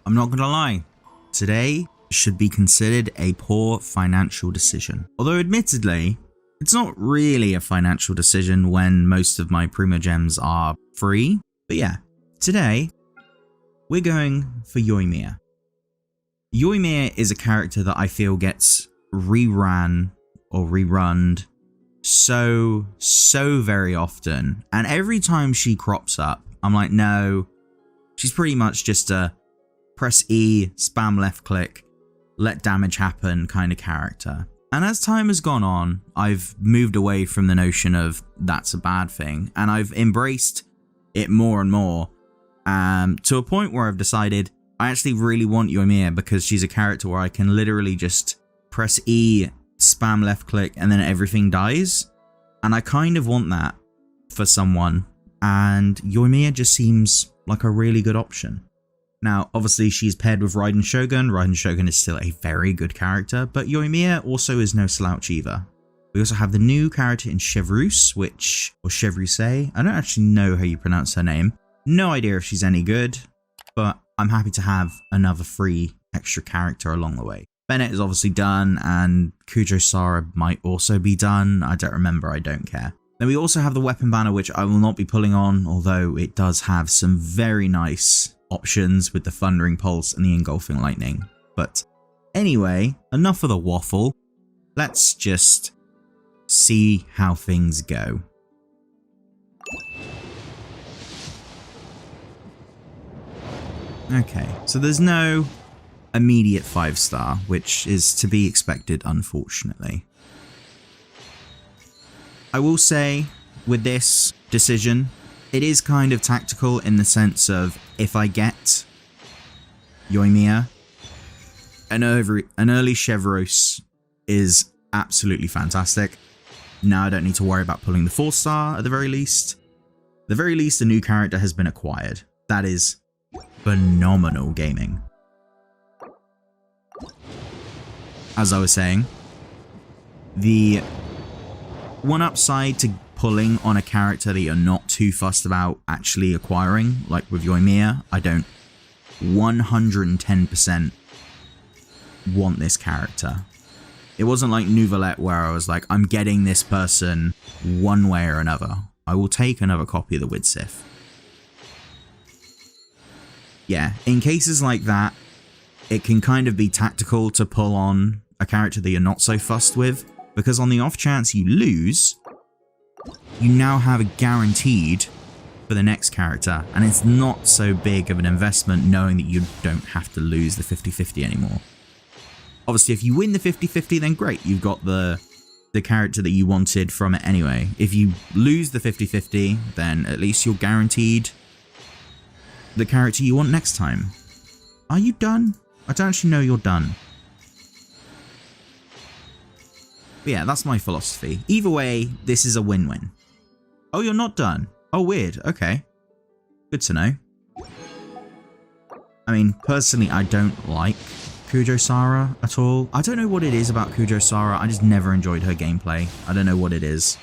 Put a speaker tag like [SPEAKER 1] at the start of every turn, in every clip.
[SPEAKER 1] I'm not gonna lie, today should be considered a poor financial decision. Although admittedly, it's not really a financial decision when most of my Primo Gems are free. But yeah, today we're going for Yoimiya. Yoimiya is a character that I feel gets rerun so very often. And every time she crops up, I'm like, no, she's pretty much just a press E, spam left click, let damage happen kind of character. And as time has gone on, I've moved away from the notion of that's a bad thing, and I've embraced it more and more, to a point where I've decided I actually really want Yoimiya because she's a character where I can literally just press E, spam left click, and then everything dies. And I kind of want that for someone, and Yoimiya just seems like a really good option. Now, obviously, she's paired with Raiden Shogun. Raiden Shogun is still a very good character, but Yoimiya also is no slouch either. We also have the new character in Chevreuse, or Chevreuse. I don't actually know how you pronounce her name. No idea if she's any good, but I'm happy to have another free extra character along the way. Bennett is obviously done, and Kujo-Sara might also be done. I don't remember, I don't care. Then we also have the weapon banner, which I will not be pulling on, although it does have some very nice options with the Thundering Pulse and the Engulfing Lightning. But anyway, enough of the waffle. Let's just see how things go. Okay, so there's no immediate 5-star, which is to be expected, unfortunately. I will say, with this decision, it is kind of tactical in the sense of, if I get Yoimiya, an early Chevreuse is absolutely fantastic. Now I don't need to worry about pulling the 4-star at the very least. At the very least, a new character has been acquired. That is phenomenal gaming. As I was saying, the one upside to pulling on a character that you're not too fussed about actually acquiring, like with Yoimiya, I don't 110% want this character. It wasn't like Nouvelette where I was like, I'm getting this person one way or another. I will take another copy of the Widsith. Yeah, in cases like that, it can kind of be tactical to pull on a character that you're not so fussed with, because on the off chance you lose, you now have a guaranteed for the next character, and it's not so big of an investment knowing that you don't have to lose the 50-50 anymore. Obviously, if you win the 50-50, then great, you've got the character that you wanted from it anyway. If you lose the 50-50, then at least you're guaranteed the character you want next time. Are you done? I don't actually know you're done. But yeah, that's my philosophy. Either way, this is a win-win. Oh, you're not done? Oh, weird. Okay. Good to know. I mean, personally, I don't like Kujo-Sara at all. I don't know what it is about Kujo-Sara. I just never enjoyed her gameplay. I don't know what it is.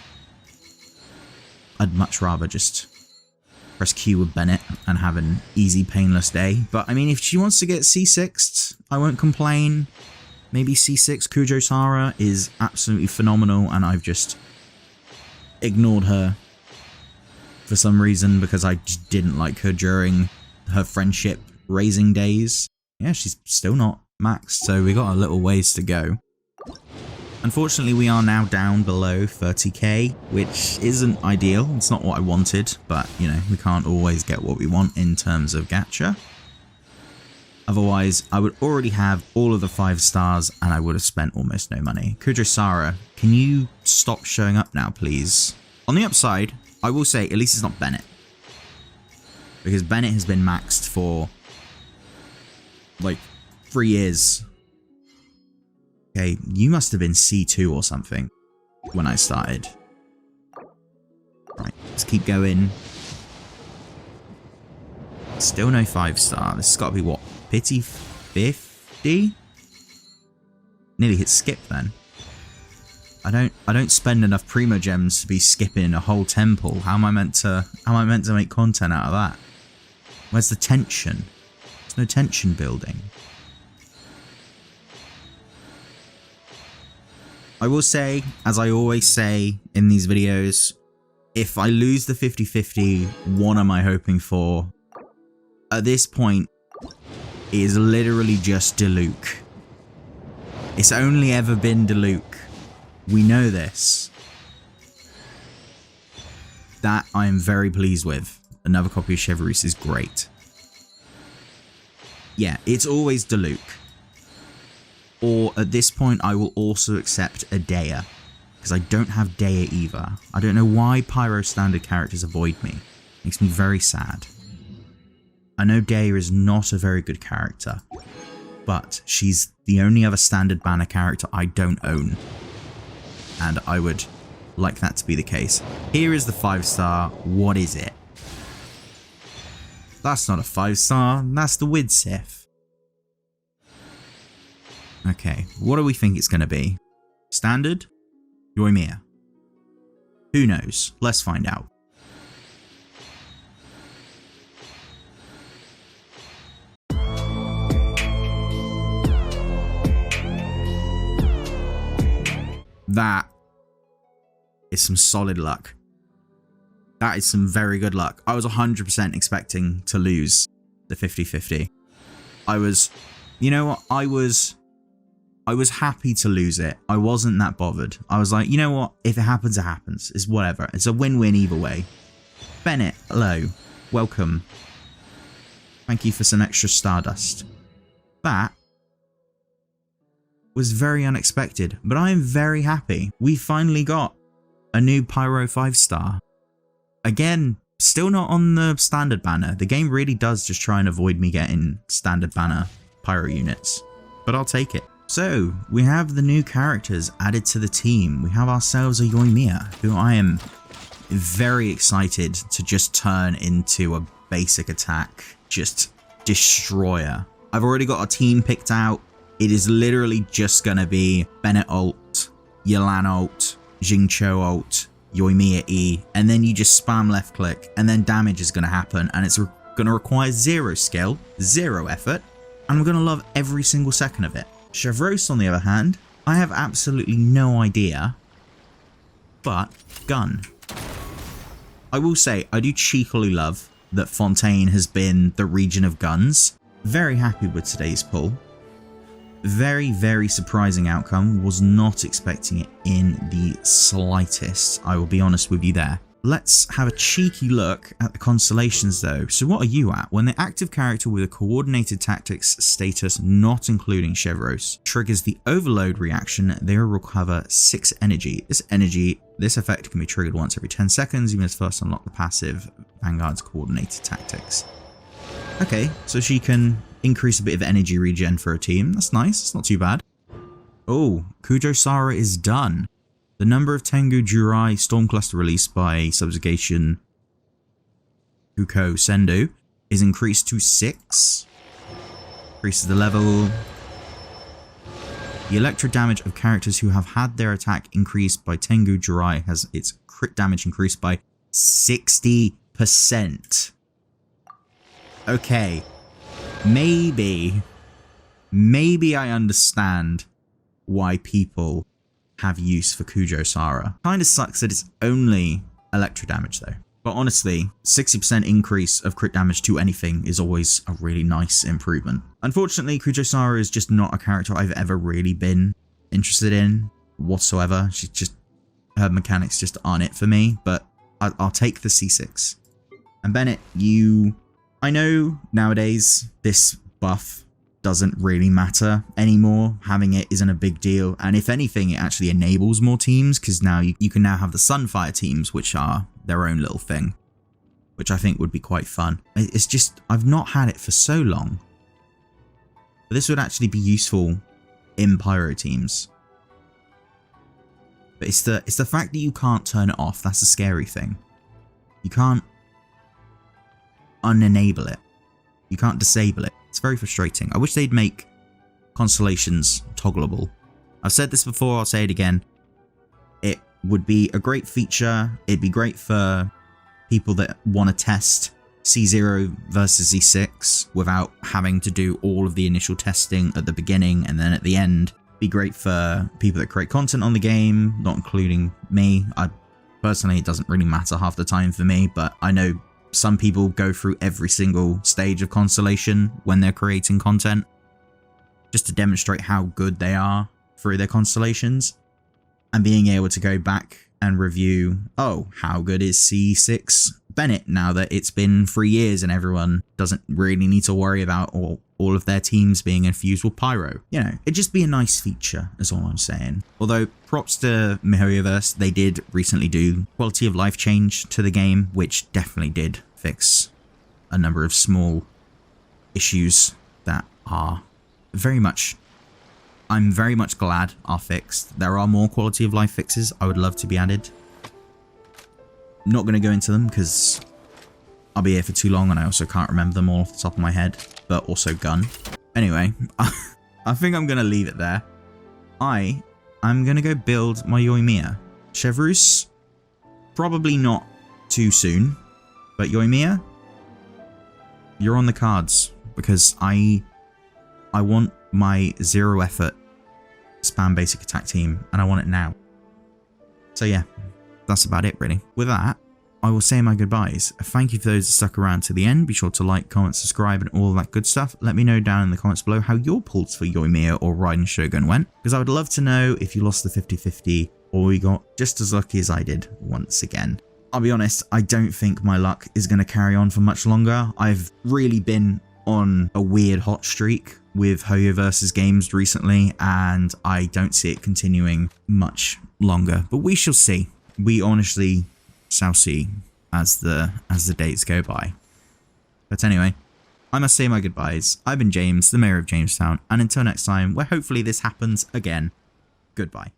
[SPEAKER 1] I'd much rather just press Q with Bennett and have an easy, painless day. But, I mean, if she wants to get C6'd, I won't complain. Maybe C6 Kujo-Sara is absolutely phenomenal, and I've just ignored her for some reason because I just didn't like her during her friendship raising days. Yeah, she's still not maxed, so we got a little ways to go. Unfortunately, we are now down below 30k, which isn't ideal. It's not what I wanted, but, you know, we can't always get what we want in terms of gacha. Otherwise, I would already have all of the 5 stars and I would have spent almost no money. Kujo-Sara, can you stop showing up now, please? On the upside, I will say, at least it's not Bennett. Because Bennett has been maxed for, like, 3 years. Okay, you must have been C2 or something when I started. Right, let's keep going. Still no 5-star. This has got to be what? Pity 50? Nearly hit skip then. I don't spend enough Primo Gems to be skipping a whole temple. How am I meant to make content out of that? Where's the tension? There's no tension building. I will say, as I always say in these videos, if I lose the 50-50, what am I hoping for? At this point, it is literally just Diluc. It's only ever been Diluc. We know this. That I am very pleased with. Another copy of Chevreuse is great. Yeah, it's always Diluc. Or at this point, I will also accept a Dea, because I don't have Dea either. I don't know why Pyro standard characters avoid me. Makes me very sad. I know Dea is not a very good character, but she's the only other standard banner character I don't own. And I would like that to be the case. Here is the 5-star. What is it? That's not a 5-star. That's the Widsith. Okay, what do we think it's going to be? Standard? Yoimiya? Who knows? Let's find out. That is some solid luck. That is some very good luck. I was 100% expecting to lose the 50-50. You know what? I was happy to lose it. I wasn't that bothered. I was like, you know what? If it happens, it happens. It's whatever. It's a win-win either way. Bennett, hello. Welcome. Thank you for some extra Stardust. That was very unexpected, but I am very happy. We finally got a new Pyro 5-star. Again, still not on the standard banner. The game really does just try and avoid me getting standard banner Pyro units, but I'll take it. So, we have the new characters added to the team. We have ourselves a Yoimiya, who I am very excited to just turn into a basic attack, just destroyer. I've already got a team picked out. It is literally just going to be Bennett ult, Yelan ult, Xingqiu ult, Yoimiya E, and then you just spam left click, and then damage is going to happen, and it's going to require 0 skill, 0 effort, and I'm going to love every single second of it. Chevreuse, on the other hand, I have absolutely no idea, but gun. I will say, I do cheekily love that Fontaine has been the region of guns. Very happy with today's pull. Very, very surprising outcome. Was not expecting it in the slightest. I will be honest with you there. Let's have a cheeky look at the constellations though. So what are you at? When the active character with a coordinated tactics status not including Chevreuse triggers the overload reaction, they will recover 6 energy. This effect can be triggered once every 10 seconds. You must first unlock the passive Vanguard's coordinated tactics. Okay, so she can increase a bit of energy regen for a team. That's nice. It's not too bad. Oh, Kujo-Sara is done. The number of Tengu Jurai Storm Cluster released by Subjugation Huko Sendu is increased to 6. Increases the level. The electro damage of characters who have had their attack increased by Tengu Jurai has its crit damage increased by 60%. Okay. Maybe I understand why people have use for Kujo-Sara. Kinda sucks that it's only electro damage though. But honestly, 60% increase of crit damage to anything is always a really nice improvement. Unfortunately, Kujo-Sara is just not a character I've ever really been interested in whatsoever. She's just, her mechanics just aren't it for me, but I'll take the C6. And Bennett, I know nowadays this buff doesn't really matter anymore. Having it isn't a big deal, and if anything it actually enables more teams, because now you can now have the Sunfire teams, which are their own little thing, which I think would be quite fun. It's just I've not had it for so long, but this would actually be useful in Pyro teams. But it's the fact that you can't turn it off. That's the scary thing. You can't unenable it. You can't disable it. It's very frustrating. I wish they'd make constellations toggleable. I've said this before, I'll say it again. It would be a great feature. It'd be great for people that want to test C0 versus Z6 without having to do all of the initial testing at the beginning and then at the end. Be great for people that create content on the game, not including me. Personally, it doesn't really matter half the time for me, but I know some people go through every single stage of Constellation when they're creating content, just to demonstrate how good they are through their constellations. And being able to go back and review, oh, how good is C6 Bennett now that it's been 3 years and everyone doesn't really need to worry about all of their teams being infused with Pyro. You know, it'd just be a nice feature, is all I'm saying. Although, props to MiHoYoverse, they did recently do quality of life change to the game, which definitely did fix a number of small issues that are I'm very much glad are fixed. There are more quality of life fixes I would love to be added. Not going to go into them because I'll be here for too long and I also can't remember them all off the top of my head, but also gun. Anyway, I think I'm going to leave it there. I'm going to go build my Yoimiya. Chevreuse, probably not too soon, but Yoimiya, you're on the cards because I want my 0 effort spam basic attack team and I want it now. So yeah, that's about it really. With that, I will say my goodbyes. Thank you for those that stuck around to the end. Be sure to like, comment, subscribe and all that good stuff. Let me know down in the comments below how your pulls for Yoimiya or Raiden Shogun went, because I would love to know if you lost the 50-50 or you got just as lucky as I did once again. I'll be honest, I don't think my luck is going to carry on for much longer. I've really been on a weird hot streak with HoYoverse's games recently, and I don't see it continuing much longer. But we shall see. We honestly shall see as the dates go by. But anyway, I must say my goodbyes. I've been James, the Mayor of Jamestown, and until next time, where hopefully this happens again, goodbye.